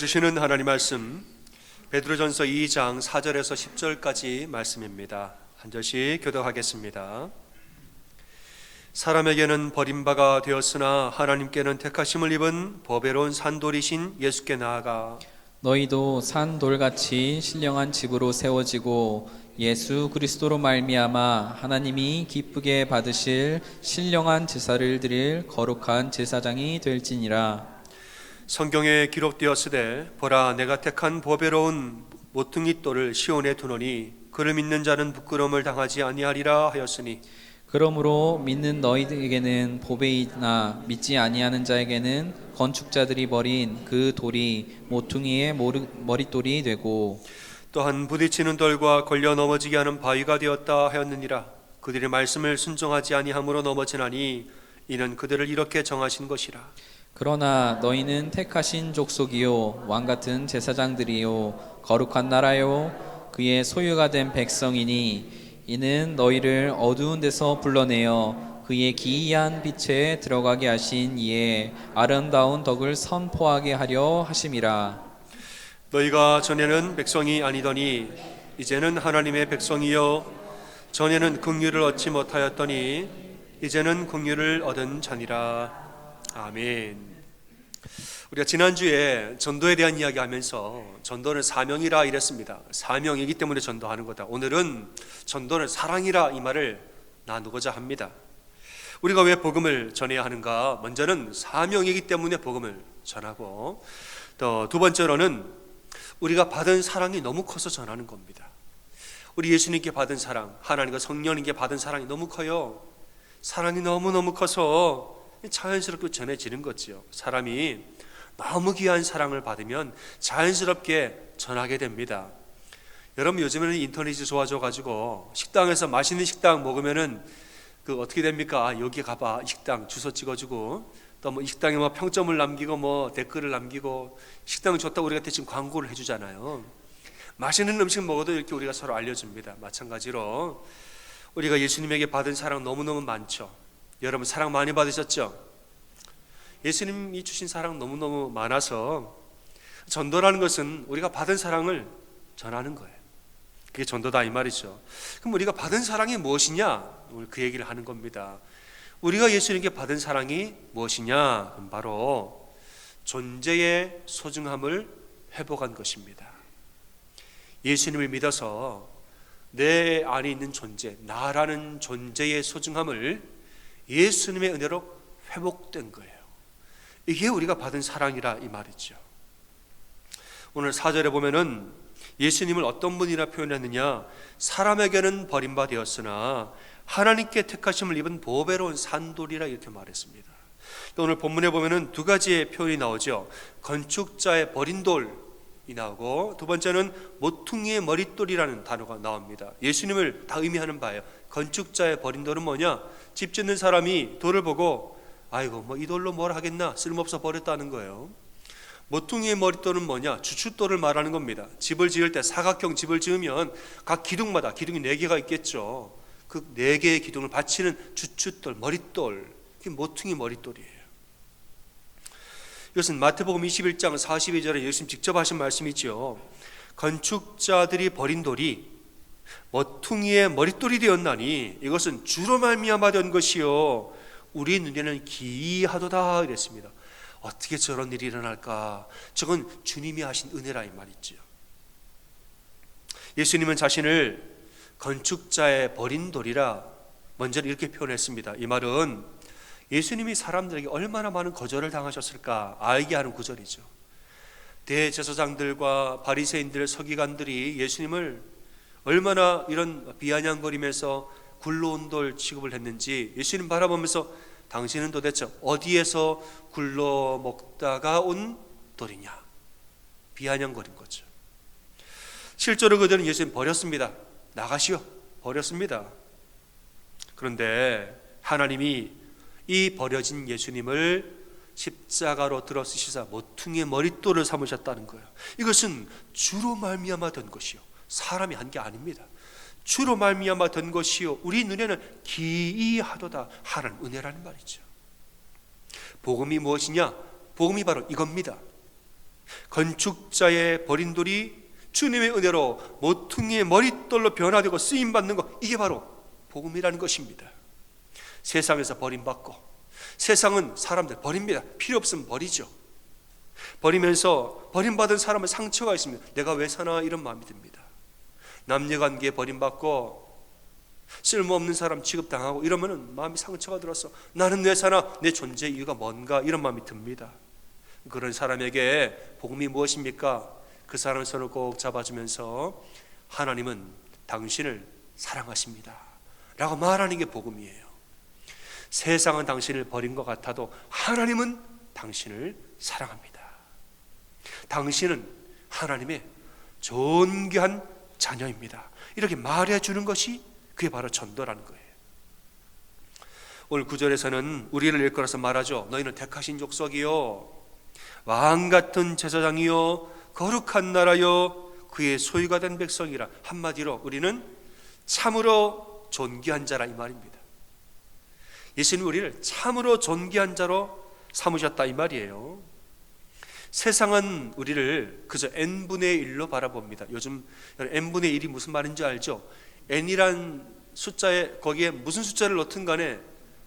주시는 하나님 말씀 베드로전서 2장 4절에서 10절까지 말씀입니다. 한 절씩 교독하겠습니다. 사람에게는 버림바가 되었으나 하나님께는 택하심을 입은 보배로운 산돌이신 예수께 나아가 너희도 산돌같이 신령한 집으로 세워지고 예수 그리스도로 말미암아 하나님이 기쁘게 받으실 신령한 제사를 드릴 거룩한 제사장이 될지니라. 성경에 기록되었으되 보라 내가 택한 보배로운 모퉁이 돌을 시온에 두노니 그를 믿는 자는 부끄러움을 당하지 아니하리라 하였으니 그러므로 믿는 너희에게는 보배이나 믿지 아니하는 자에게는 건축자들이 버린 그 돌이 모퉁이의 머릿돌이 되고 또한 부딪히는 돌과 걸려 넘어지게 하는 바위가 되었다 하였느니라. 그들의 말씀을 순종하지 아니함으로 넘어지나니 이는 그들을 이렇게 정하신 것이라. 그러나 너희는 택하신 족속이요 왕같은 제사장들이요 거룩한 나라요 그의 소유가 된 백성이니 이는 너희를 어두운 데서 불러내어 그의 기이한 빛에 들어가게 하신 이의 아름다운 덕을 선포하게 하려 하심이라. 너희가 전에는 백성이 아니더니 이제는 하나님의 백성이요 전에는 긍휼을 얻지 못하였더니 이제는 긍휼을 얻은 자니라. 아멘. 우리가 지난주에 전도에 대한 이야기하면서 전도는 사명이라 이랬습니다. 사명이기 때문에 전도하는 거다. 오늘은 전도는 사랑이라 이 말을 나누고자 합니다. 우리가 왜 복음을 전해야 하는가? 먼저는 사명이기 때문에 복음을 전하고 또 두 번째로는 우리가 받은 사랑이 너무 커서 전하는 겁니다. 우리 예수님께 받은 사랑, 하나님과 성령님께 받은 사랑이 너무 커요. 사랑이 너무너무 커서 자연스럽게 전해지는 거지요. 사람이 너무 귀한 사랑을 받으면 자연스럽게 전하게 됩니다. 여러분 요즘에는 인터넷이 좋아져가지고 식당에서 맛있는 식당 먹으면은 어떻게 됩니까? 여기 가봐 식당 주소 찍어주고 또 뭐 식당에 뭐 평점을 남기고 뭐 댓글을 남기고 식당 좋다고 우리가 대신 광고를 해주잖아요. 맛있는 음식 먹어도 이렇게 우리가 서로 알려줍니다. 마찬가지로 우리가 예수님에게 받은 사랑 너무너무 많죠. 여러분 사랑 많이 받으셨죠? 예수님이 주신 사랑 너무너무 많아서 전도라는 것은 우리가 받은 사랑을 전하는 거예요. 그게 전도다 이 말이죠. 그럼 우리가 받은 사랑이 무엇이냐? 오늘 그 얘기를 하는 겁니다. 우리가 예수님께 받은 사랑이 무엇이냐? 그럼 바로 존재의 소중함을 회복한 것입니다. 예수님을 믿어서 내 안에 있는 존재, 나라는 존재의 소중함을 예수님의 은혜로 회복된 거예요. 이게 우리가 받은 사랑이라 이 말이죠. 오늘 4절에 보면은 예수님을 어떤 분이라 표현했느냐? 사람에게는 버림받았으나 하나님께 택하심을 입은 보배로운 산돌이라 이렇게 말했습니다. 오늘 본문에 보면은 두 가지의 표현이 나오죠. 건축자의 버린 돌이 나오고 두 번째는 모퉁이의 머릿돌이라는 단어가 나옵니다. 예수님을 다 의미하는 바예요. 건축자의 버린 돌은 뭐냐? 집 짓는 사람이 돌을 보고 아이고 뭐 이 돌로 뭘 하겠나 쓸모없어 버렸다는 거예요. 모퉁이의 머릿돌은 뭐냐? 주춧돌을 말하는 겁니다. 집을 지을 때 사각형 집을 지으면 각 기둥마다 기둥이 4개가 있겠죠. 그 4개의 기둥을 받치는 주춧돌, 머릿돌, 그게 모퉁이 머릿돌이에요. 이것은 마태복음 21장 42절에 예수님 직접 하신 말씀이죠. 건축자들이 버린 돌이 모퉁이의 머릿돌이 되었나니 이것은 주로 말미암아 된 것이요 우리 눈에는 기이하도다 이랬습니다. 어떻게 저런 일이 일어날까? 저건 주님이 하신 은혜라 이 말이죠. 예수님은 자신을 건축자의 버린 돌이라 먼저 이렇게 표현했습니다. 이 말은 예수님이 사람들에게 얼마나 많은 거절을 당하셨을까 알게 하는 구절이죠. 대제사장들과 바리새인들, 서기관들이 예수님을 얼마나 이런 비아냥거리면서 굴러온 돌 취급을 했는지 예수님 바라보면서 당신은 도대체 어디에서 굴러 먹다가 온 돌이냐 비아냥거린 거죠. 실제로 그들은 예수님 버렸습니다. 나가시오 버렸습니다. 그런데 하나님이 이 버려진 예수님을 십자가로 들어 쓰시사 모퉁이의 머릿돌을 삼으셨다는 거예요. 이것은 주로 말미암아 된 것이요 사람이 한 게 아닙니다. 주로 말미암아 된 것이요 우리 눈에는 기이하도다 하는 은혜라는 말이죠. 복음이 무엇이냐? 복음이 바로 이겁니다. 건축자의 버린 돌이 주님의 은혜로 모퉁이의 머릿돌로 변화되고 쓰임받는 것, 이게 바로 복음이라는 것입니다. 세상에서 버림받고, 세상은 사람들 버립니다. 필요 없으면 버리죠. 버리면서 버림받은 사람은 상처가 있습니다. 내가 왜 사나 이런 마음이 듭니다. 남녀관계에 버림받고 쓸모없는 사람 취급당하고 이러면 마음이 상처가 들어서 나는 왜 사나, 내 존재 이유가 뭔가 이런 마음이 듭니다. 그런 사람에게 복음이 무엇입니까? 그 사람의 손을 꼭 잡아주면서 하나님은 당신을 사랑하십니다 라고 말하는 게 복음이에요. 세상은 당신을 버린 것 같아도 하나님은 당신을 사랑합니다. 당신은 하나님의 존귀한 자녀입니다. 이렇게 말해주는 것이 그게 바로 전도라는 거예요. 오늘 9절에서는 우리를 일컬어서 말하죠. 너희는 택하신 족속이요, 왕같은 제사장이요, 거룩한 나라요, 그의 소유가 된 백성이라. 한마디로 우리는 참으로 존귀한 자라 이 말입니다. 예수님 우리를 참으로 존귀한 자로 삼으셨다 이 말이에요. 세상은 우리를 그저 n분의 1로 바라봅니다. 요즘 n분의 1이 무슨 말인지 알죠? n이란 숫자에 거기에 무슨 숫자를 넣든 간에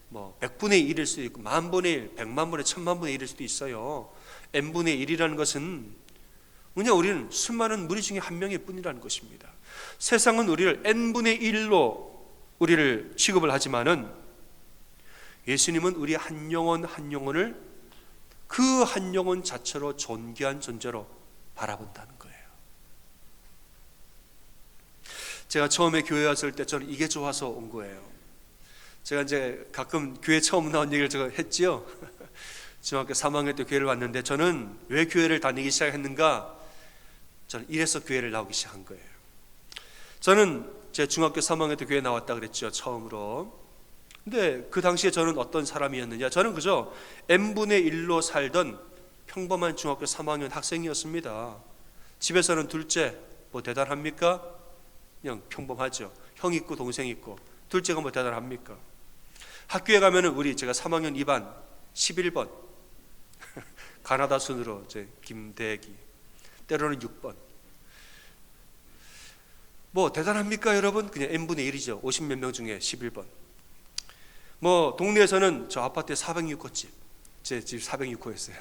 뭐 100분의 1일 수도 있고 만분의 1, 100만분의 1000만분의 1일 수도 있어요. n분의 1이라는 것은 그냥 우리는 수많은 무리 중에 한 명일 뿐이라는 것입니다. 세상은 우리를 n분의 1로 우리를 취급을 하지만은 예수님은 우리 한 영혼 한 영혼을 그 한 영혼 자체로 존귀한 존재로 바라본다는 거예요. 제가 처음에 교회 왔을 때 저는 이게 좋아서 온 거예요. 제가 이제 가끔 교회 처음 나온 얘기를 제가 했지요. 중학교 3학년 때 교회를 왔는데 저는 왜 교회를 다니기 시작했는가? 저는 이래서 교회를 나오기 시작한 거예요. 저는 제 중학교 3학년 때 교회 나왔다 그랬죠, 처음으로. 근데 그 당시에 저는 어떤 사람이었느냐? 저는 그저 n분의 1로 살던 평범한 중학교 3학년 학생이었습니다. 집에서는 둘째, 뭐 대단합니까? 그냥 평범하죠. 형 있고 동생 있고. 둘째가 뭐 대단합니까? 학교에 가면은 우리 제가 3학년 2반 11번 가나다 순으로 이제 김대기, 때로는 6번. 뭐 대단합니까 여러분? 그냥 n분의 1이죠. 50몇 명 중에 11번. 뭐 동네에서는 저 아파트에 406호집, 제 집 406호였어요.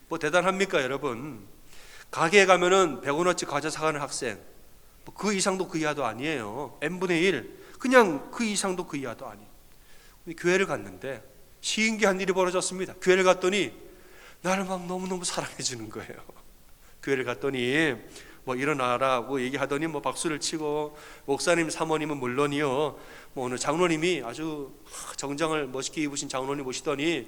뭐 대단합니까 여러분? 가게에 가면은 100원어치 과자 사가는 학생, 뭐 그 이상도 그 이하도 아니에요. n분의 1, 그냥 그 이상도 그 이하도 아니. 교회를 갔는데 신기한 일이 벌어졌습니다. 교회를 갔더니 나를 막 너무너무 사랑해 주는 거예요. 교회를 갔더니 뭐 일어나라고 얘기하더니 뭐 박수를 치고, 목사님 사모님은 물론이요, 뭐 오늘 장로님이 아주 정장을 멋있게 입으신 장로님 오시더니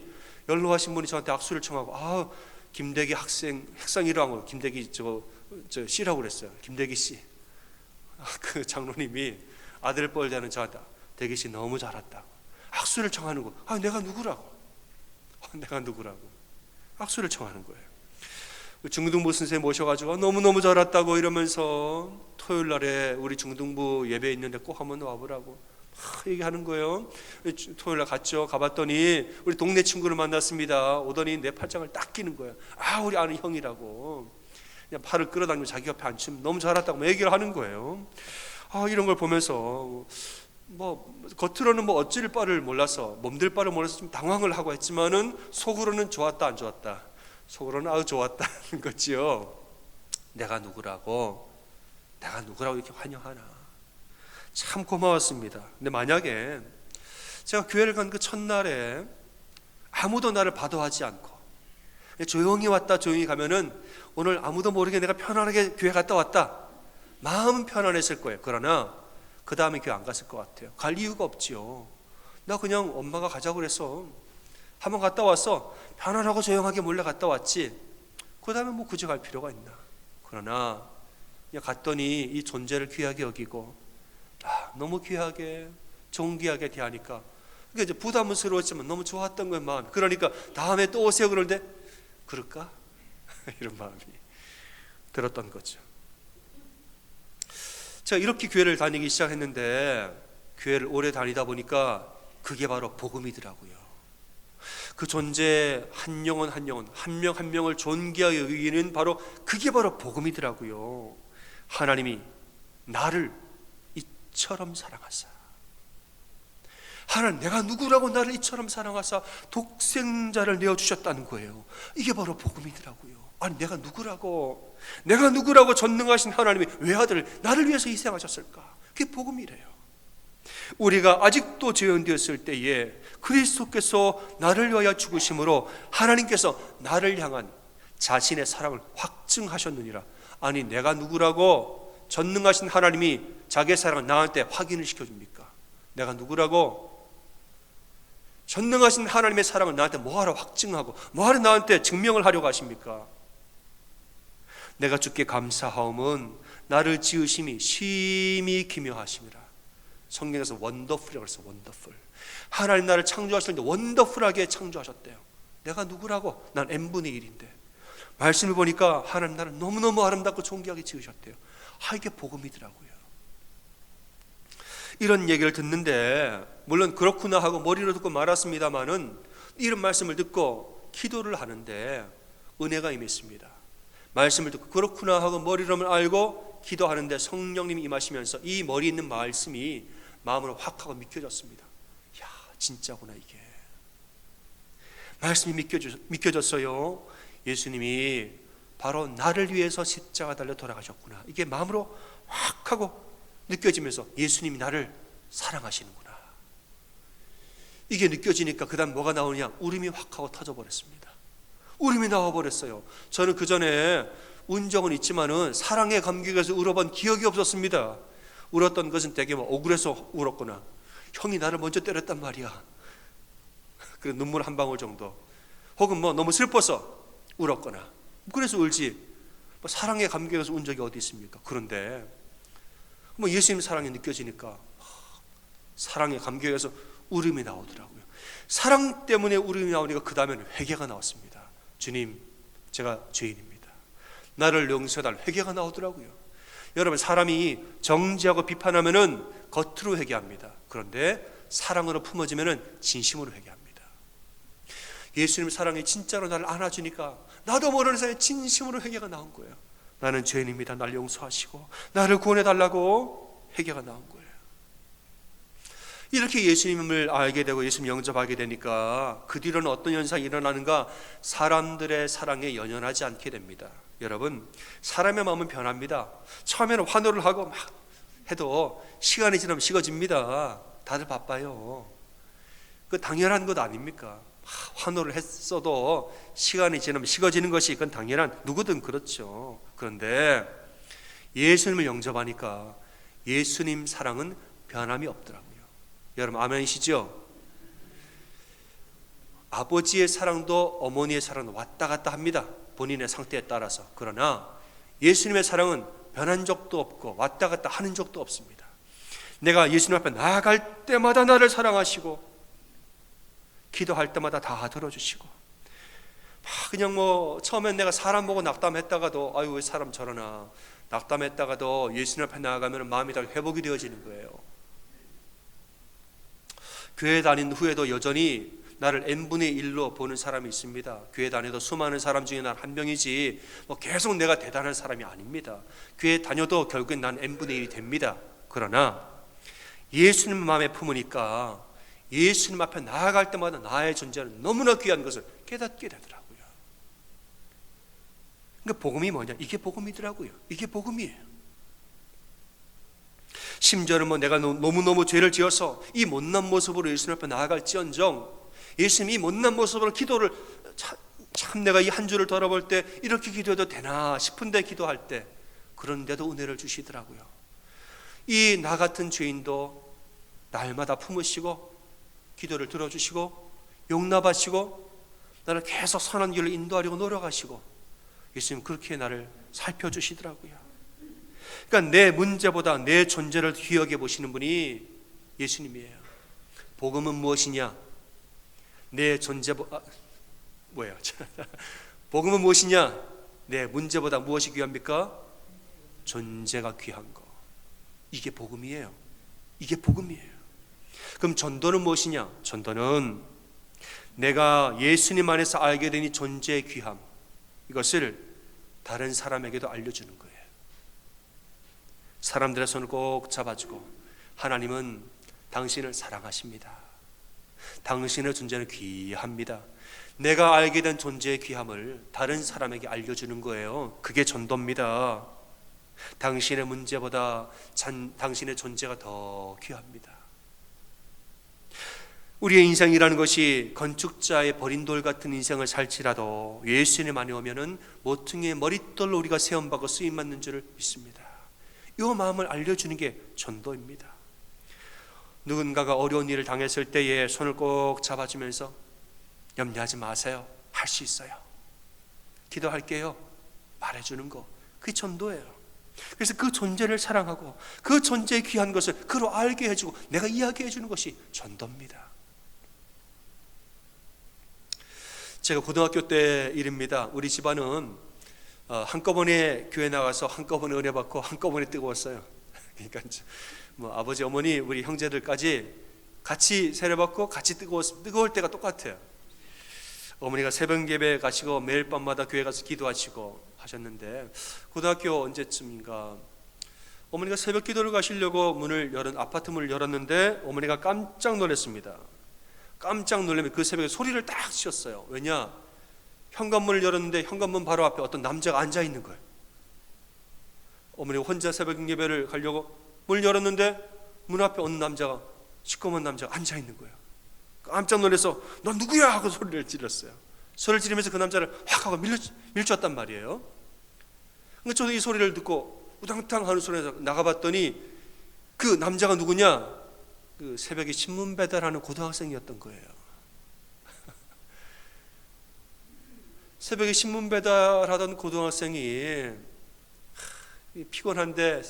연로하신 분이 저한테 악수를 청하고, 아 김대기 학생 핵상이라고, 김대기 저 씨라고 그랬어요. 김대기 씨. 그 장로님이 아들 뻘되는 저한테 대기 씨 너무 잘했다고 악수를 청하는 거. 아 내가 누구라고? 내가 누구라고? 악수를 청하는 거예요. 중등부 선생님 모셔가지고 너무너무 잘했다고 이러면서 토요일 날에 우리 중등부 예배 있는데 꼭 한번 와보라고 얘기하는 거예요. 토요일 날 갔죠. 가봤더니 우리 동네 친구를 만났습니다. 오더니 내 팔짱을 딱 끼는 거예요. 아 우리 아는 형이라고. 그냥 팔을 끌어당기고 자기 옆에 앉히면 너무 잘했다고 얘기를 하는 거예요. 아 이런 걸 보면서 뭐 겉으로는 뭐 어찌를 바를 몰라서, 몸들 바를 몰라서 좀 당황을 하고 했지만은 속으로는 좋았다 안 좋았다? 속으로는 아우 좋았다는 거지요. 내가 누구라고 이렇게 환영하나. 참 고마웠습니다. 근데 만약에 제가 교회를 간 그 첫날에 아무도 나를 받아하지 않고 조용히 왔다 조용히 가면은 오늘 아무도 모르게 내가 편안하게 교회 갔다 왔다, 마음은 편안했을 거예요. 그러나 그 다음에 교회 안 갔을 것 같아요. 갈 이유가 없지요. 나 그냥 엄마가 가자고 그래서 한번 갔다 왔어. 편안하고 조용하게 몰래 갔다 왔지. 그 다음에 뭐 굳이 갈 필요가 있나. 그러나 그냥 갔더니 이 존재를 귀하게 여기고 너무 귀하게 존귀하게 대하니까 그게 이제 부담스러웠지만 너무 좋았던 거예요, 마음이. 그러니까 다음에 또 오세요 그러는데 그럴까? 이런 마음이 들었던 거죠. 제가 이렇게 교회를 다니기 시작했는데 교회를 오래 다니다 보니까 그게 바로 복음이더라고요. 그 존재 한 영혼 한 영혼, 한 명 한 명을 존귀하게 여기는 그게 바로 복음이더라고요. 하나님이 나를 이처럼 사랑하사, 하나님 내가 누구라고 나를 이처럼 사랑하사 독생자를 내어주셨다는 거예요. 이게 바로 복음이더라고요. 아니 내가 누구라고 전능하신 하나님이 외아들을 나를 위해서 희생하셨을까? 그게 복음이래요. 우리가 아직도 죄인되었을 때에 그리스도께서 나를 위하여 죽으심으로 하나님께서 나를 향한 자신의 사랑을 확증하셨느니라. 아니 내가 누구라고 전능하신 하나님이 자기의 사랑을 나한테 확인을 시켜줍니까? 내가 누구라고 전능하신 하나님의 사랑을 나한테 뭐하러 확증하고 뭐하러 나한테 증명을 하려고 하십니까? 내가 주께 감사하옴은 나를 지으심이 심히 기묘하심이라. 성경에서 원더풀이라고 했어. 원더풀. 하나님 나를 창조하실 때 원더풀하게 창조하셨대요. 내가 누구라고? 난 n분의 1인데 말씀을 보니까 하나님 나를 너무너무 아름답고 존귀하게 지으셨대요. 이게 복음이더라고요. 이런 얘기를 듣는데 물론 그렇구나 하고 머리로 듣고 말았습니다마는 이런 말씀을 듣고 기도를 하는데 은혜가 임했습니다. 말씀을 듣고 그렇구나 하고 머리로만 알고 기도하는데 성령님이 임하시면서 이 머리에 있는 말씀이 마음으로 확 하고 믿겨졌습니다. 야, 진짜구나 이게. 말씀이 믿겨졌어요. 예수님이 바로 나를 위해서 십자가 달려 돌아가셨구나. 이게 마음으로 확 하고 느껴지면서 예수님이 나를 사랑하시는구나. 이게 느껴지니까 그 다음 뭐가 나오냐? 울음이 확 하고 터져버렸습니다. 울음이 나와버렸어요. 저는 그 전에 운 적은 있지만은 사랑의 감격에서 울어본 기억이 없었습니다. 울었던 것은 되게 억울해서 울었거나 형이 나를 먼저 때렸단 말이야. 그래 눈물 한 방울 정도. 혹은 너무 슬퍼서 울었거나. 그래서 울지. 사랑의 감격에서 운 적이 어디 있습니까? 그런데 예수님 사랑이 느껴지니까 사랑의 감격에서 울음이 나오더라고요. 사랑 때문에 울음이 나오니까 그 다음에는 회개가 나왔습니다. 주님, 제가 죄인입니다. 나를 용서해달라. 회개가 나오더라고요. 여러분, 사람이 정죄하고 비판하면은 겉으로 회개합니다. 그런데 사랑으로 품어지면은 진심으로 회개합니다. 예수님 사랑이 진짜로 나를 안아주니까 나도 모르는 사이에 진심으로 회개가 나온 거예요. 나는 죄인입니다. 나를 용서하시고 나를 구원해달라고 회개가 나온 거예요. 이렇게 예수님을 알게 되고 예수님 영접하게 되니까 그 뒤로는 어떤 현상이 일어나는가? 사람들의 사랑에 연연하지 않게 됩니다. 여러분, 사람의 마음은 변합니다. 처음에는 환호를 하고 막 해도 시간이 지나면 식어집니다. 다들 바빠요. 그 당연한 것 아닙니까? 환호를 했어도 시간이 지나면 식어지는 것이 그건 당연한, 누구든 그렇죠. 그런데 예수님을 영접하니까 예수님 사랑은 변함이 없더라고요. 여러분 아멘이시죠? 아버지의 사랑도 어머니의 사랑도 왔다 갔다 합니다. 본인의 상태에 따라서. 그러나 예수님의 사랑은 변한 적도 없고 왔다 갔다 하는 적도 없습니다. 내가 예수님 앞에 나아갈 때마다 나를 사랑하시고 기도할 때마다 다 들어주시고, 그냥 처음엔 내가 사람 보고 낙담했다가도 아유 왜 사람 저러나 낙담했다가도 예수님 앞에 나아가면 마음이 다 회복이 되어지는 거예요. 교회 다닌 후에도 여전히 나를 n분의 1로 보는 사람이 있습니다. 교회 다녀도 수많은 사람 중에 난 한 명이지 계속 내가 대단한 사람이 아닙니다. 교회 다녀도 결국엔 난 n분의 1이 됩니다. 그러나 예수님 마음에 품으니까 예수님 앞에 나아갈 때마다 나의 존재는 너무나 귀한 것을 깨닫게 되더라고요. 그러니까 복음이 뭐냐? 이게 복음이더라고요. 이게 복음이에요. 심지어는 내가 너무너무 죄를 지어서 이 못난 모습으로 예수님 앞에 나아갈지언정 예수님이 이 못난 모습으로 기도를 참 내가 이 한 주를 돌아볼 때 이렇게 기도해도 되나 싶은데 기도할 때 그런데도 은혜를 주시더라고요. 이 나 같은 죄인도 날마다 품으시고 기도를 들어주시고 용납하시고 나를 계속 선한 길로 인도하려고 노력하시고 예수님 그렇게 나를 살펴주시더라고요. 그러니까 내 문제보다 내 존재를 귀하게 보시는 분이 예수님이에요. 복음은 무엇이냐? 내 복음은 무엇이냐? 내 문제보다 무엇이 귀합니까? 존재가 귀한 거. 이게 복음이에요. 이게 복음이에요. 그럼 전도는 무엇이냐? 전도는 내가 예수님 안에서 알게 된 이 존재의 귀함, 이것을 다른 사람에게도 알려주는 거예요. 사람들의 손을 꼭 잡아주고, 하나님은 당신을 사랑하십니다. 당신의 존재는 귀합니다. 내가 알게 된 존재의 귀함을 다른 사람에게 알려주는 거예요. 그게 전도입니다. 당신의 문제보다 당신의 존재가 더 귀합니다. 우리의 인생이라는 것이 건축자의 버린 돌 같은 인생을 살지라도 예수님 안에 오면은 모퉁이의 머릿돌로 우리가 세움받고 쓰임받는 줄을 믿습니다. 이 마음을 알려주는 게 전도입니다. 누군가가 어려운 일을 당했을 때에 손을 꼭 잡아주면서 염려하지 마세요, 할 수 있어요, 기도할게요, 말해주는 거, 그게 전도예요. 그래서 그 존재를 사랑하고 그 존재의 귀한 것을 그로 알게 해주고 내가 이야기해 주는 것이 전도입니다. 제가 고등학교 때 일입니다. 우리 집안은 한꺼번에 교회 나가서 한꺼번에 은혜 받고 한꺼번에 뜨거웠어요. 그러니까 뭐 아버지, 어머니, 우리 형제들까지 같이 세례 받고 같이 뜨거울 때가 똑같아요. 어머니가 새벽 예배 가시고 매일 밤마다 교회 가서 기도하시고 하셨는데, 고등학교 언제쯤인가 어머니가 새벽 기도를 가시려고 아파트 문을 열었는데 어머니가 깜짝 놀랐습니다. 깜짝 놀라면 그 새벽에 소리를 딱 치셨어요. 왜냐? 현관문을 열었는데 현관문 바로 앞에 어떤 남자가 앉아 있는 거예요. 어머니가 혼자 새벽 예배를 가려고 문을 열었는데 문 앞에 어느 남자가, 시커먼 남자가 앉아 있는 거예요. 깜짝 놀라서 너 누구야? 하고 소리를 질렀어요. 소리를 지르면서 그 남자를 확 하고 밀쳤단 말이에요. 그러니까 저도 이 소리를 듣고 우당탕 하는 소리에서 나가봤더니 그 남자가 누구냐? 그 새벽에 신문 배달하는 고등학생이었던 거예요. 새벽에 신문 배달하던 고등학생이 피곤한데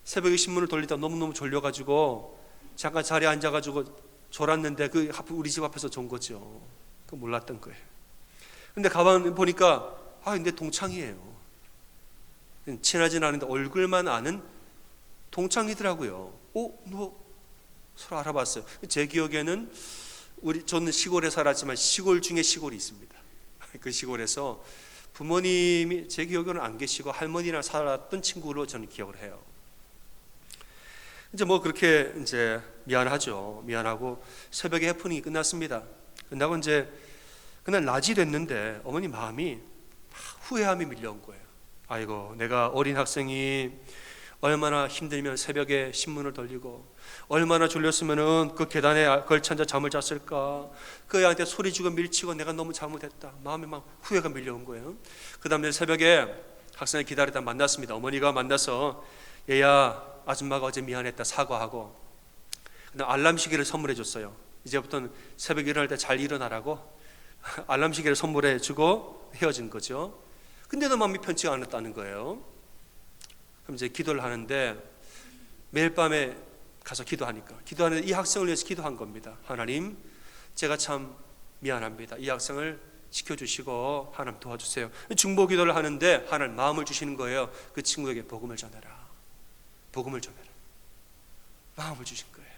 새벽에 신문을 돌리다 너무너무 졸려가지고 잠깐 자리에 앉아가지고 졸았는데 그 우리 집 앞에서 존 거죠. 그 몰랐던 거예요. 근데 가만 보니까 근데 동창이에요. 친하진 않은데 얼굴만 아는 동창이더라고요. 너 서로 알아봤어요. 제 기억에는 저는 시골에 살았지만 시골 중에 시골이 있습니다. 그 시골에서 부모님이 제 기억에는 안 계시고 할머니랑 살았던 친구로 저는 기억을 해요. 이제 뭐 그렇게 이제 미안하죠. 미안하고 새벽에 해프닝이 끝났습니다. 끝나고 이제 그날 낮이 됐는데 어머니 마음이 후회함이 밀려온 거예요. 아이고, 내가 어린 학생이 얼마나 힘들면 새벽에 신문을 돌리고 얼마나 졸렸으면은 그 계단에 걸쳐 앉아 잠을 잤을까. 그 애한테 소리 주고 밀치고 내가 너무 잘못했다. 마음에 막 후회가 밀려온 거예요. 그 다음에 새벽에 학생을 기다리다 만났습니다. 어머니가 만나서 얘야, 아줌마가 어제 미안했다 사과하고 그다음 알람 시계를 선물해 줬어요. 이제부터는 새벽에 일어날 때 잘 일어나라고 알람 시계를 선물해 주고 헤어진 거죠. 근데도 마음이 편치가 않았다는 거예요. 그럼 이제 기도를 하는데 매일 밤에 가서 기도하는데 이 학생을 위해서 기도한 겁니다. 하나님, 제가 참 미안합니다. 이 학생을 지켜주시고 하나님 도와주세요. 중보 기도를 하는데 하나님 마음을 주시는 거예요. 그 친구에게 복음을 전해라. 복음을 전해라. 마음을 주신 거예요.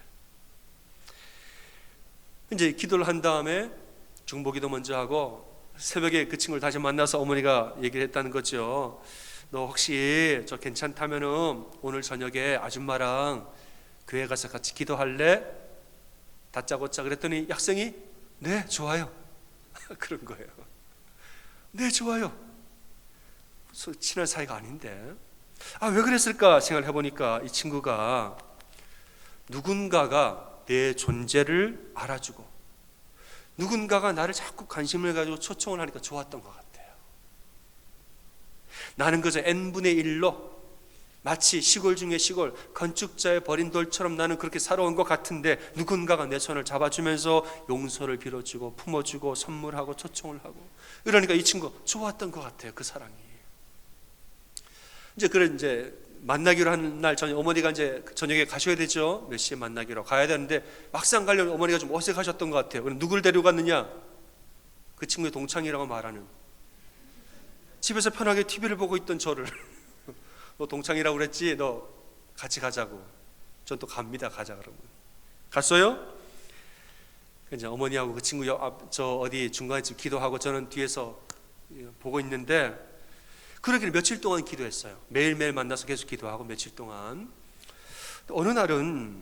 이제 기도를 한 다음에 중보 기도 먼저 하고 새벽에 그 친구를 다시 만나서 어머니가 얘기를 했다는 거죠. 너 혹시 저 괜찮다면은 오늘 저녁에 아줌마랑 교회 가서 같이 기도할래? 다짜고짜 그랬더니 학생이 네, 좋아요. 그런 거예요. 네, 좋아요. 친한 사이가 아닌데 왜 그랬을까 생각을 해보니까 이 친구가 누군가가 내 존재를 알아주고 누군가가 나를 자꾸 관심을 가지고 초청을 하니까 좋았던 것 같아요. 나는 그저 n분의 1로 마치 시골 중에 시골 건축자의 버린 돌처럼 나는 그렇게 살아온 것 같은데 누군가가 내 손을 잡아주면서 용서를 빌어주고 품어주고 선물하고 초청을 하고 그러니까 이 친구 좋았던 것 같아요. 그 사랑이. 이제 만나기로 한 날 저녁 어머니가 이제 저녁에 가셔야 되죠. 몇 시에 만나기로 가야 되는데 막상 가려면 어머니가 좀 어색하셨던 것 같아요. 그럼 누굴 데려갔느냐? 그 친구의 동창이라고 말하는 집에서 편하게 TV를 보고 있던 저를 너 동창이라고 그랬지? 너 같이 가자고. 전 또 갑니다. 가자 그러면. 갔어요? 이제 어머니하고 그 친구 저 어디 중간에 집 기도하고 저는 뒤에서 보고 있는데 그러기를 며칠 동안 기도했어요. 매일매일 만나서 계속 기도하고 며칠 동안. 어느 날은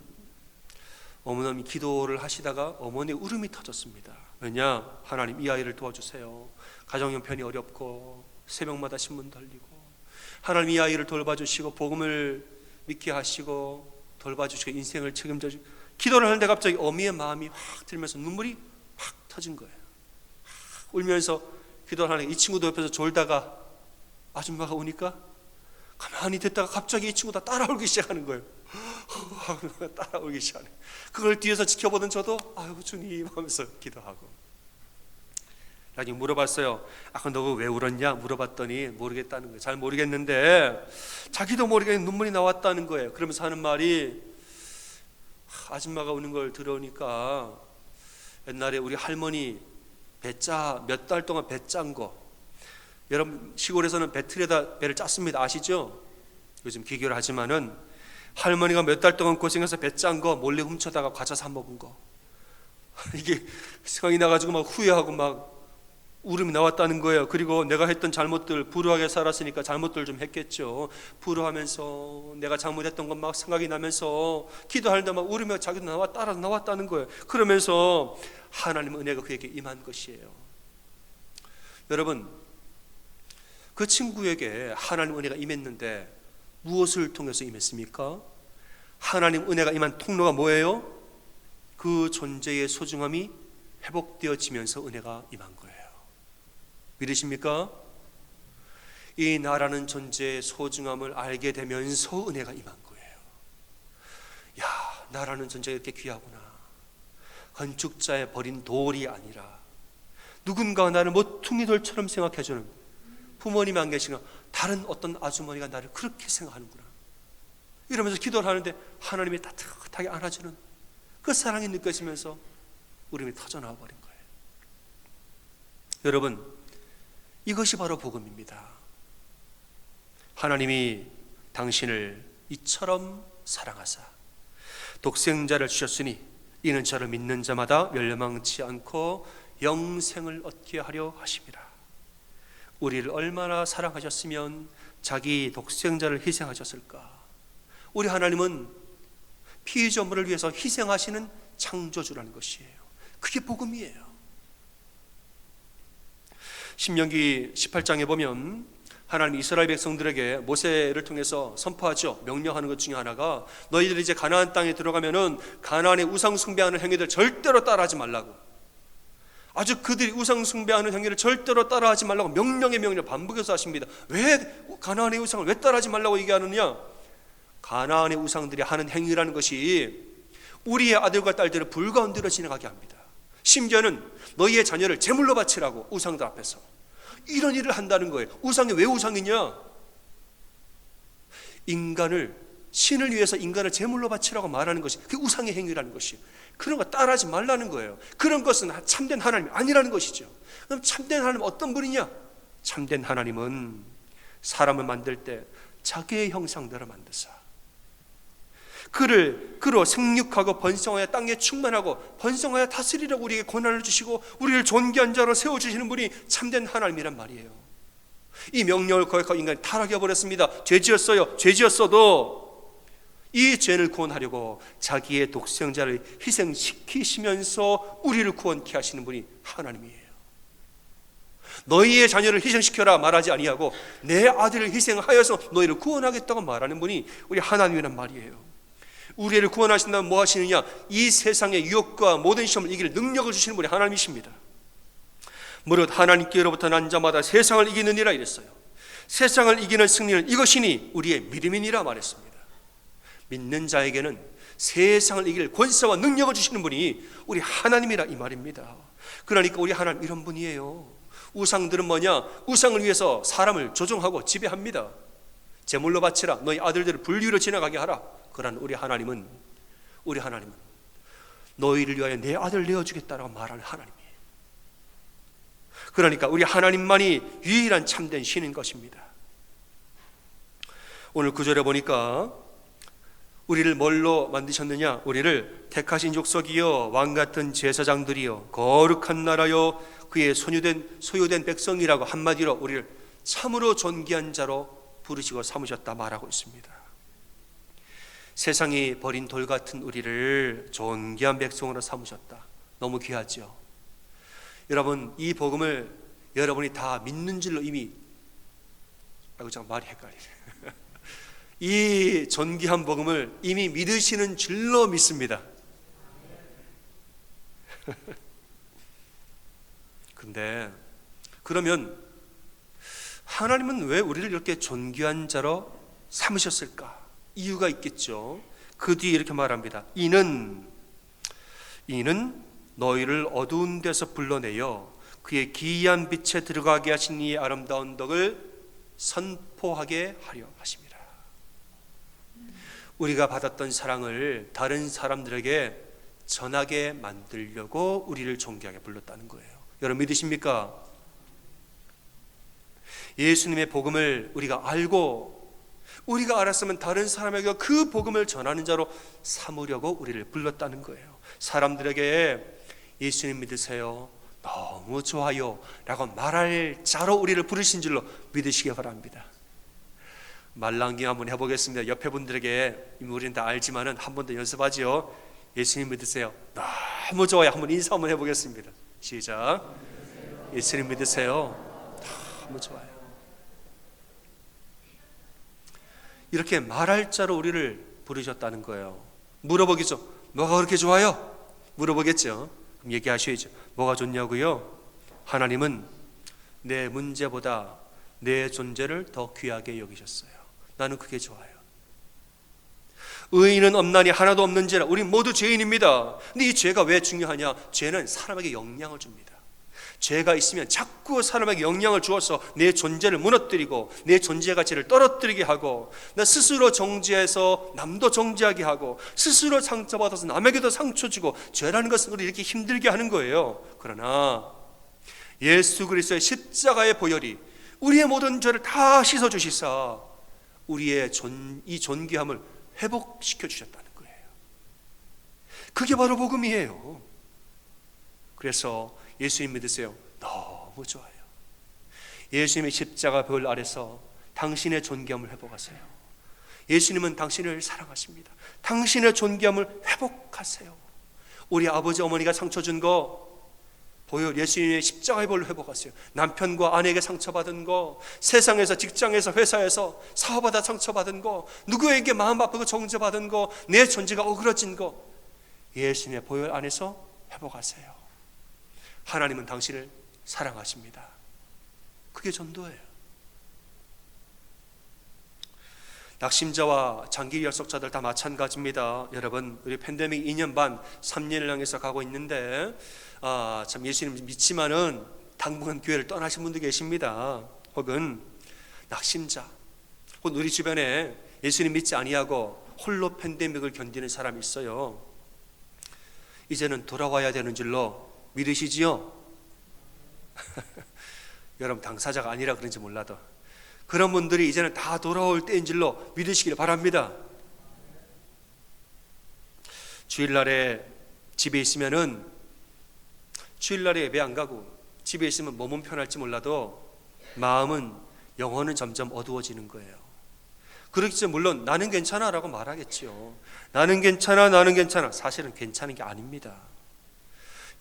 어머님이 기도를 하시다가 어머니의 울음이 터졌습니다. 왜냐? 하나님 이 아이를 도와주세요. 가정 형편이 어렵고 새벽마다 신문 달리고 하나님 이 아이를 돌봐주시고 복음을 믿게 하시고 돌봐주시고 인생을 책임져 주시고 기도를 하는데 갑자기 어미의 마음이 확 들면서 눈물이 확 터진 거예요. 울면서 기도를 하는 이 친구도 옆에서 졸다가 아줌마가 오니까 가만히 듣다가 갑자기 이 친구가 따라오기 시작하는 거예요. 따라오기 시작하는. 그걸 뒤에서 지켜보던 저도 아유 주님 하면서 기도하고. 나중에 물어봤어요. 아까 너 왜 울었냐 물어봤더니 모르겠다는 거예요. 잘 모르겠는데 자기도 모르게 눈물이 나왔다는 거예요. 그러면서 하는 말이 아줌마가 우는 걸 들어오니까 옛날에 우리 할머니 배짜 몇 달 동안 배 짠 거, 여러분 시골에서는 배틀에다 배를 짰습니다. 아시죠? 요즘 기교를 하지만은 할머니가 몇 달 동안 고생해서 배 짠 거 몰래 훔쳐다가 과자 사 먹은 거, 이게 생각이 나가지고 막 후회하고 막 울음이 나왔다는 거예요. 그리고 내가 했던 잘못들, 불우하게 살았으니까 잘못들 좀 했겠죠. 불우하면서 내가 잘못했던 것 막 생각이 나면서 기도하는데 막 울으며 자기도 따라 나왔다는 거예요. 그러면서 하나님 은혜가 그에게 임한 것이에요. 여러분, 그 친구에게 하나님 은혜가 임했는데 무엇을 통해서 임했습니까? 하나님 은혜가 임한 통로가 뭐예요? 그 존재의 소중함이 회복되어지면서 은혜가 임한 거예요. 믿으십니까? 이 나라는 존재의 소중함을 알게 되면서 은혜가 임한 거예요. 야, 나라는 존재가 이렇게 귀하구나. 건축자의 버린 돌이 아니라 누군가 나를 모퉁이돌처럼 생각해주는, 부모님이 안 계시나 다른 어떤 아주머니가 나를 그렇게 생각하는구나. 이러면서 기도를 하는데 하나님이 따뜻하게 안아주는 그 사랑이 느껴지면서 울음이 터져나와 버린 거예요. 여러분, 이것이 바로 복음입니다. 하나님이 당신을 이처럼 사랑하사 독생자를 주셨으니 이는 저를 믿는 자마다 멸망치 않고 영생을 얻게 하려 하심이라. 우리를 얼마나 사랑하셨으면 자기 독생자를 희생하셨을까. 우리 하나님은 피조물을 위해서 희생하시는 창조주라는 것이에요. 그게 복음이에요. 신명기 18장에 보면 하나님 이스라엘 백성들에게 모세를 통해서 선포하죠. 명령하는 것 중에 하나가 너희들이 이제 가나안 땅에 들어가면은 가나안의 우상 숭배하는 행위들 절대로 따라하지 말라고, 아주 그들이 우상 숭배하는 행위를 절대로 따라하지 말라고 명령의 명령을 반복해서 하십니다. 왜 가나안의 우상을 왜 따라하지 말라고 얘기하느냐? 가나안의 우상들이 하는 행위라는 것이 우리의 아들과 딸들을 불가운데로 지나가게 합니다. 심지어는 너희의 자녀를 제물로 바치라고 우상들 앞에서 이런 일을 한다는 거예요. 우상이 왜 우상이냐? 인간을, 신을 위해서 인간을 제물로 바치라고 말하는 것이 그게 우상의 행위라는 것이에요. 그런 거 따라하지 말라는 거예요. 그런 것은 참된 하나님이 아니라는 것이죠. 그럼 참된 하나님은 어떤 분이냐? 참된 하나님은 사람을 만들 때 자기의 형상대로 만드사 그로 생육하고 번성하여 땅에 충만하고 번성하여 다스리라고 우리에게 권한을 주시고 우리를 존귀한 자로 세워주시는 분이 참된 하나님이란 말이에요. 이 명령을 거역하고 인간이 타락해버렸습니다. 죄지었어요. 죄지었어도 이 죄를 구원하려고 자기의 독생자를 희생시키시면서 우리를 구원케 하시는 분이 하나님이에요. 너희의 자녀를 희생시켜라 말하지 아니하고 내 아들을 희생하여서 너희를 구원하겠다고 말하는 분이 우리 하나님이란 말이에요. 우리를 구원하신다면 뭐 하시느냐? 이 세상의 유혹과 모든 시험을 이길 능력을 주시는 분이 하나님이십니다. 무릇 하나님께로부터 난 자마다 세상을 이기느니라 이랬어요. 세상을 이기는 승리는 이것이니 우리의 믿음이니라 말했습니다. 믿는 자에게는 세상을 이길 권세와 능력을 주시는 분이 우리 하나님이라 이 말입니다. 그러니까 우리 하나님 이런 분이에요. 우상들은 뭐냐? 우상을 위해서 사람을 조종하고 지배합니다. 제물로 바치라, 너희 아들들을 불리로 지나가게 하라. 그러나 우리 하나님은 너희를 위하여 내 아들 내어주겠다라고 말하는 하나님이에요. 그러니까 우리 하나님만이 유일한 참된 신인 것입니다. 오늘 구절에 보니까 우리를 뭘로 만드셨느냐? 우리를 택하신 족속이요 왕같은 제사장들이요 거룩한 나라요 그의 소유된 백성이라고 한마디로 우리를 참으로 존귀한 자로 부르시고 삼으셨다 말하고 있습니다. 세상이 버린 돌 같은 우리를 존귀한 백성으로 삼으셨다. 너무 귀하죠. 여러분, 이 복음을 여러분이 다 믿는 줄로 이미, 아이고 잠깐 말이 헷갈리네. 이 존귀한 복음을 이미 믿으시는 줄로 믿습니다. 근데 그러면 하나님은 왜 우리를 이렇게 존귀한 자로 삼으셨을까? 이유가 있겠죠. 그 뒤에 이렇게 말합니다. 이는 너희를 어두운 데서 불러내어 그의 기이한 빛에 들어가게 하신 이의 아름다운 덕을 선포하게 하려 하심이라. 우리가 받았던 사랑을 다른 사람들에게 전하게 만들려고 우리를 존귀하게 불렀다는 거예요. 여러분 믿으십니까? 예수님의 복음을 우리가 알고 우리가 알았으면 다른 사람에게 그 복음을 전하는 자로 삼으려고 우리를 불렀다는 거예요. 사람들에게 예수님 믿으세요, 너무 좋아요 라고 말할 자로 우리를 부르신 줄로 믿으시기 바랍니다. 말랑기 한번 해보겠습니다. 옆에 분들에게 우리는 다 알지만은 한 번 더 연습하지요. 예수님 믿으세요, 너무 좋아요. 한번 인사 한번 해보겠습니다. 시작. 예수님 믿으세요, 너무 좋아요. 이렇게 말할 자로 우리를 부르셨다는 거예요. 물어보겠죠. 뭐가 그렇게 좋아요? 물어보겠죠. 그럼 얘기하셔야죠. 뭐가 좋냐고요? 하나님은 내 문제보다 내 존재를 더 귀하게 여기셨어요. 나는 그게 좋아요. 의인은 없나니 하나도 없는지라. 우리 모두 죄인입니다. 근데 이 죄가 왜 중요하냐? 죄는 사람에게 영향을 줍니다. 죄가 있으면 자꾸 사람에게 영향을 주어서 내 존재를 무너뜨리고 내 존재 가치를 떨어뜨리게 하고, 나 스스로 정죄해서 남도 정죄하게 하고, 스스로 상처받아서 남에게도 상처 주고, 죄라는 것은 우리를 이렇게 힘들게 하는 거예요. 그러나 예수 그리스도의 십자가의 보혈이 우리의 모든 죄를 다 씻어주시사 우리의 이 존귀함을 회복시켜 주셨다는 거예요. 그게 바로 복음이에요. 그래서 예수님 믿으세요, 너무 좋아요. 예수님의 십자가 보혈 아래서 당신의 존귀함을 회복하세요. 예수님은 당신을 사랑하십니다. 당신의 존귀함을 회복하세요. 우리 아버지 어머니가 상처 준 거 보혈, 예수님의 십자가의 보혈로 회복하세요. 남편과 아내에게 상처받은 거, 세상에서, 직장에서, 회사에서 사업하다 상처받은 거, 누구에게 마음 아프고 정죄받은 거, 내 존재가 어그러진 거, 예수님의 보혈 안에서 회복하세요. 하나님은 당신을 사랑하십니다. 그게 전도예요. 낙심자와 장기 결석자들 다 마찬가지입니다. 여러분, 우리 팬데믹 2년 반, 3년을 향해서 가고 있는데 참 예수님 믿지만은 당분간 교회를 떠나신 분도 계십니다. 혹은 낙심자, 혹은 우리 주변에 예수님 믿지 아니하고 홀로 팬데믹을 견디는 사람이 있어요. 이제는 돌아와야 되는 줄로 믿으시지요? 여러분 당사자가 아니라 그런지 몰라도 그런 분들이 이제는 다 돌아올 때인 줄로 믿으시길 바랍니다. 주일날에 집에 있으면은 주일날에 예배 안 가고 집에 있으면 몸은 편할지 몰라도 마음은, 영혼은 점점 어두워지는 거예요. 그렇겠죠. 물론 나는 괜찮아 라고 말하겠죠. 나는 괜찮아. 사실은 괜찮은 게 아닙니다.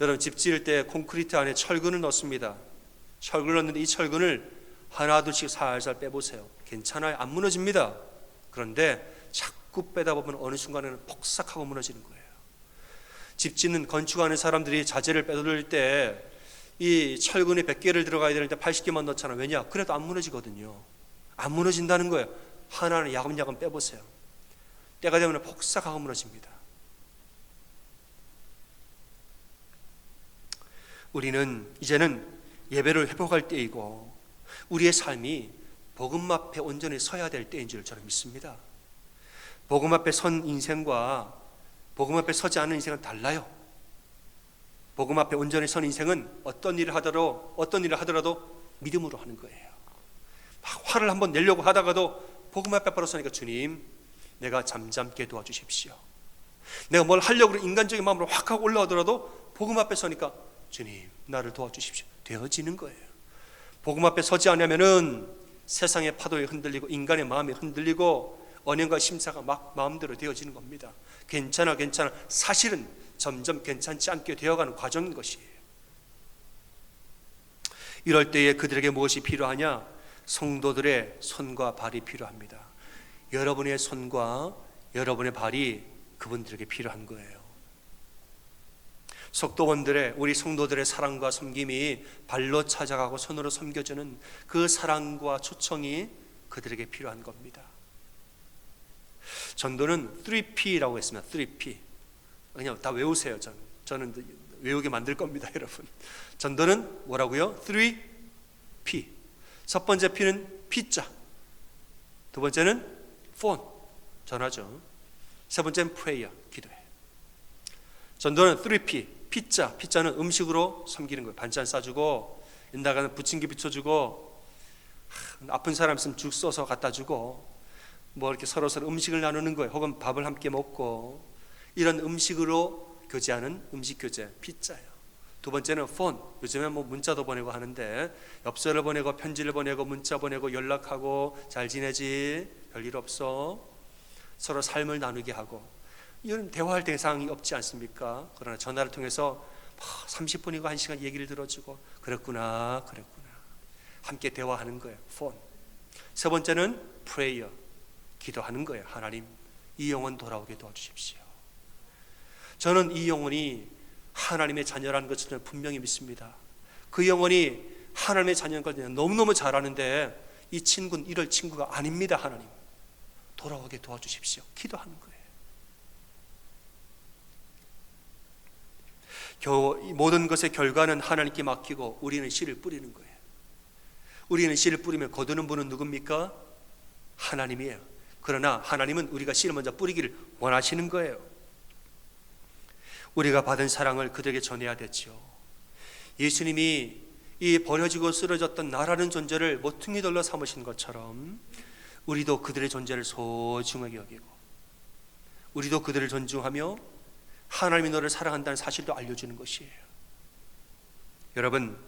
여러분 집 지을 때 콘크리트 안에 철근을 넣습니다. 철근을 넣는데 이 철근을 하나둘씩 살살 빼보세요. 괜찮아요. 안 무너집니다. 그런데 자꾸 빼다 보면 어느 순간에는 폭삭하고 무너지는 거예요. 집 짓는 건축하는 사람들이 자재를 빼돌릴 때 이 철근에 100개를 들어가야 되는데 80개만 넣잖아. 왜냐? 그래도 안 무너지거든요. 안 무너진다는 거예요. 하나는 야금야금 빼보세요. 때가 되면 폭삭하고 무너집니다. 우리는 이제는 예배를 회복할 때이고 우리의 삶이 복음 앞에 온전히 서야 될 때인 줄 저는 믿습니다. 복음 앞에 선 인생과 복음 앞에 서지 않은 인생은 달라요. 복음 앞에 온전히 선 인생은 어떤 일을 하더라도 믿음으로 하는 거예요. 막 화를 한번 내려고 하다가도 복음 앞에 바로 서니까 주님 내가 잠잠게 도와주십시오. 내가 뭘 하려고 인간적인 마음으로 확 하고 올라오더라도 복음 앞에 서니까 주님 나를 도와주십시오 되어지는 거예요. 복음 앞에 서지 않으면은 세상의 파도에 흔들리고 인간의 마음이 흔들리고 언행과 심사가 막 마음대로 되어지는 겁니다. 괜찮아 사실은 점점 괜찮지 않게 되어가는 과정인 것이에요. 이럴 때에 그들에게 무엇이 필요하냐? 성도들의 손과 발이 필요합니다. 여러분의 손과 여러분의 발이 그분들에게 필요한 거예요. 속도원들의 우리 성도들의 사랑과 섬김이 발로 찾아가고 손으로 섬겨주는 그 사랑과 초청이 그들에게 필요한 겁니다. 전도는 3P라고 했습니다. 3P. 그냥 다 외우세요. 저는 외우게 만들 겁니다, 여러분. 전도는 뭐라고요? 3P. 첫 번째 P는 P자. 두 번째는 폰, 전화죠. 세 번째는 prayer, 기도해. 전도는 3P. 피자는 음식으로 섬기는 거예요. 반찬 싸주고, 인다가는 부침개 비춰주고, 아픈 사람 있으면 죽 써서 갖다 주고, 뭐 이렇게 서로 음식을 나누는 거예요. 혹은 밥을 함께 먹고, 이런 음식으로 교제하는 음식 교제, 피자예요. 두 번째는 폰. 요즘에 뭐 문자도 보내고 하는데, 엽서를 보내고 편지를 보내고 문자 보내고 연락하고 잘 지내지? 별일 없어? 서로 삶을 나누게 하고, 이런 대화할 대상이 없지 않습니까? 그러나 전화를 통해서 30분이고 1시간 얘기를 들어주고 그랬구나 함께 대화하는 거예요. 폰. 세 번째는 prayer, 기도하는 거예요. 하나님 이 영혼 돌아오게 도와주십시오. 저는 이 영혼이 하나님의 자녀라는 것을 저는 분명히 믿습니다. 그 영혼이 하나님의 자녀인 걸 너무너무 잘 아는데 이 친구는 이럴 친구가 아닙니다. 하나님 돌아오게 도와주십시오. 기도하는 거예요. 모든 것의 결과는 하나님께 맡기고 우리는 씨를 뿌리는 거예요. 우리는 씨를 뿌리면 거두는 분은 누굽니까? 하나님이에요. 그러나 하나님은 우리가 씨를 먼저 뿌리기를 원하시는 거예요. 우리가 받은 사랑을 그들에게 전해야 되죠. 예수님이 이 버려지고 쓰러졌던 나라는 존재를 모퉁이돌로 삼으신 것처럼 우리도 그들의 존재를 소중하게 여기고 우리도 그들을 존중하며 하나님이 너를 사랑한다는 사실도 알려주는 것이에요. 여러분,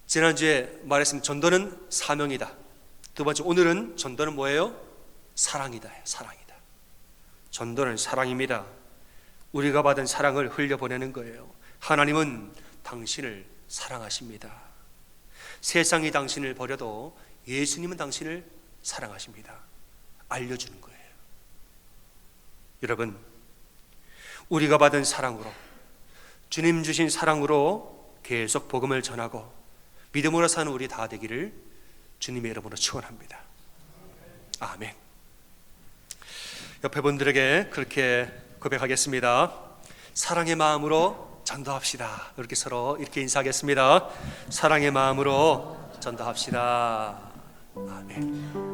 지난주에 말했습니다. 전도는 사명이다. 두 번째, 오늘은 전도는 뭐예요? 사랑이다. 사랑이다. 전도는 사랑입니다. 우리가 받은 사랑을 흘려보내는 거예요. 하나님은 당신을 사랑하십니다. 세상이 당신을 버려도 예수님은 당신을 사랑하십니다. 알려주는 거예요. 여러분, 우리가 받은 사랑으로, 주님 주신 사랑으로 계속 복음을 전하고 믿음으로 사는 우리 다 되기를 주님의 이름으로 축원합니다. 아멘. 옆에 분들에게 그렇게 고백하겠습니다. 사랑의 마음으로 전도합시다. 이렇게 서로 이렇게 인사하겠습니다. 사랑의 마음으로 전도합시다. 아멘.